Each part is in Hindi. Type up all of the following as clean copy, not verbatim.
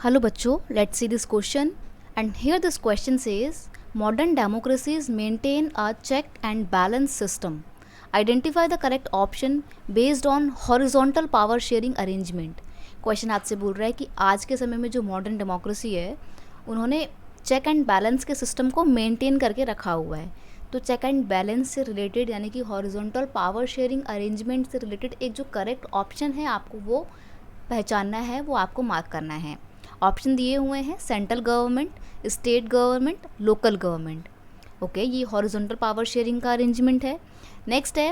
Hello बच्चों, let's see this question. And here this question says, modern democracies maintain a check and balance system. Identify the correct option based on horizontal power sharing arrangement. Question आपसे बोल रहा है कि आज के समय में जो मॉडर्न डेमोक्रेसी है उन्होंने चेक एंड बैलेंस के सिस्टम को मेंटेन करके रखा हुआ है. तो चेक एंड बैलेंस से रिलेटेड यानी कि हॉरिजॉन्टल पावर शेयरिंग अरेंजमेंट से रिलेटेड एक जो करेक्ट ऑप्शन है आपको वो पहचानना है, वो आपको मार्क करना है. ऑप्शन दिए हुए हैं central government, state government, local government. Okay, ये हॉरिजॉन्टल पावर शेयरिंग का अरेंजमेंट है. नेक्स्ट है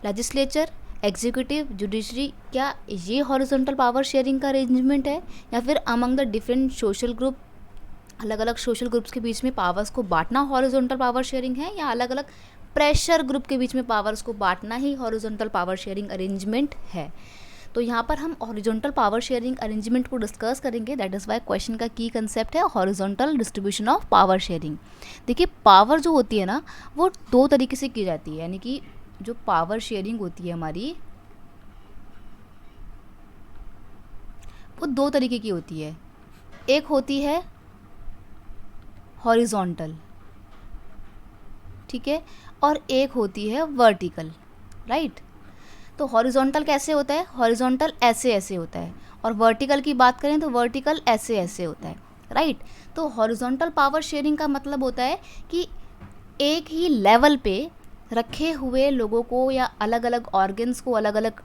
लेजिस्लेचर, एग्जीक्यूटिव, जुडिशरी. क्या ये हॉरिजॉन्टल पावर शेयरिंग का अरेंजमेंट है या फिर among the different social group, अलग अलग सोशल ग्रुप्स के बीच में पावर्स को बांटना हॉरिजॉन्टल पावर शेयरिंग है, या अलग अलग प्रेशर ग्रुप के बीच में पावर्स को बांटना ही हॉरिजॉन्टल पावर शेयरिंग अरेंजमेंट है. तो यहाँ पर हम हॉरिजॉन्टल पावर शेयरिंग अरेंजमेंट को डिस्कस करेंगे. दैट इज़ वाई क्वेश्चन का की कंसेप्ट है horizontal distribution of power sharing. देखिए, पावर जो होती है ना वो दो तरीके से की जाती है, यानी कि जो पावर शेयरिंग होती है हमारी वो दो तरीके की होती है. एक होती है हॉरिजॉन्टल, ठीक है, और एक होती है वर्टिकल, राइट. तो हॉरिजॉन्टल कैसे होता है? हॉरिजॉन्टल ऐसे ऐसे होता है, और वर्टिकल की बात करें तो वर्टिकल ऐसे ऐसे होता है, राइट. तो हॉरिजॉन्टल पावर शेयरिंग का मतलब होता है कि एक ही लेवल पे रखे हुए लोगों को या अलग अलग ऑर्गन्स को, अलग अलग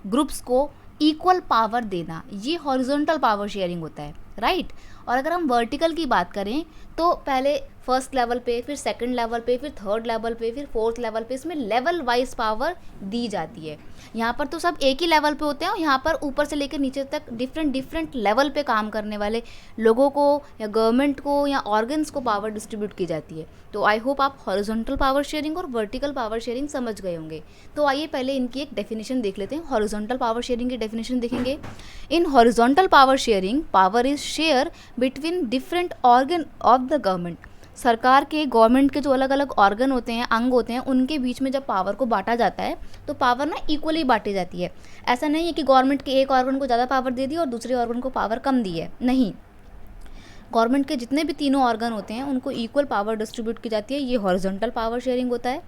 ग्रुप्स को इक्वल पावर देना, ये हॉरिजॉन्टल पावर शेयरिंग होता है, राइट. और अगर हम वर्टिकल की बात करें तो पहले फर्स्ट लेवल पे, फिर सेकंड लेवल पे, फिर थर्ड लेवल पे, फिर फोर्थ लेवल पे, इसमें लेवल वाइज पावर दी जाती है. यहाँ पर तो सब एक ही लेवल पे होते हैं और यहाँ पर ऊपर से लेकर नीचे तक डिफरेंट डिफरेंट लेवल पे काम करने वाले लोगों को या गवर्नमेंट को या ऑर्गन्स को पावर डिस्ट्रीब्यूट की जाती है. तो आई होप आप हॉरिजॉन्टल पावर शेयरिंग और वर्टिकल पावर शेयरिंग समझ गए होंगे. तो आइए पहले इनकी एक डेफिनेशन देख लेते हैं. हॉरिजॉन्टल पावर शेयरिंग की डेफिनेशन देखेंगे. In horizontal power sharing, power is share between different organ of the government. सरकार के, गवर्नमेंट के जो अलग अलग ऑर्गन होते हैं, अंग होते हैं, उनके बीच में जब पावर को बांटा जाता है तो पावर ना इक्वली बांटी जाती है. ऐसा नहीं है कि गवर्नमेंट के एक ऑर्गन को ज़्यादा पावर दे दी और दूसरे ऑर्गन को पावर कम दी है, नहीं. गवर्नमेंट के जितने भी तीनों ऑर्गन होते हैं उनको इक्वल पावर डिस्ट्रीब्यूट की जाती है. ये हॉरिजॉन्टल पावर शेयरिंग होता है.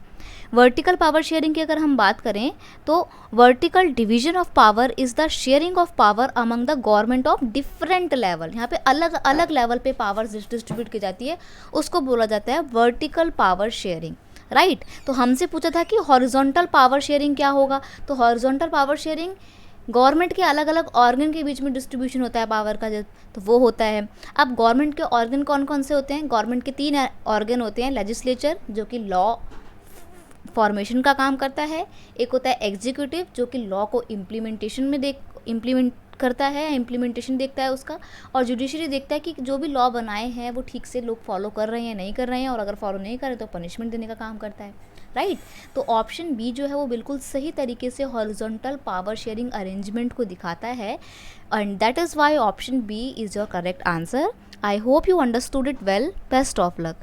वर्टिकल पावर शेयरिंग की अगर हम बात करें तो vertical division of power is the sharing of power among the government of different level. यहाँ पे अलग अलग लेवल पे पावर डिस्ट्रीब्यूट की जाती है, उसको बोला जाता है वर्टिकल पावर शेयरिंग, राइट. तो हमसे पूछा था कि हॉरिजॉन्टल पावर शेयरिंग क्या होगा. तो हॉरिजॉन्टल पावर शेयरिंग गवर्नमेंट के अलग अलग ऑर्गन के बीच में डिस्ट्रीब्यूशन होता है पावर का, तो वो होता है. अब गवर्नमेंट के ऑर्गन कौन कौन से होते हैं? गवर्नमेंट के तीन ऑर्गन होते हैं. लेजिस्लेचर जो कि लॉ फॉर्मेशन का काम करता है, एक होता है एग्जीक्यूटिव जो कि लॉ को इम्प्लीमेंटेशन में इम्प्लीमेंट करता है, इम्प्लीमेंटेशन देखता है उसका, और जुडिशरी देखता है कि जो भी लॉ बनाए हैं वो ठीक से लोग फॉलो कर रहे हैं नहीं कर रहे हैं, और अगर फॉलो नहीं करें तो पनिशमेंट देने का काम करता है, राइट. तो ऑप्शन बी जो है वो बिल्कुल सही तरीके से हॉरिजॉन्टल पावर शेयरिंग अरेंजमेंट को दिखाता है, and that is why option B is your correct answer. I hope you understood it well. Best of luck.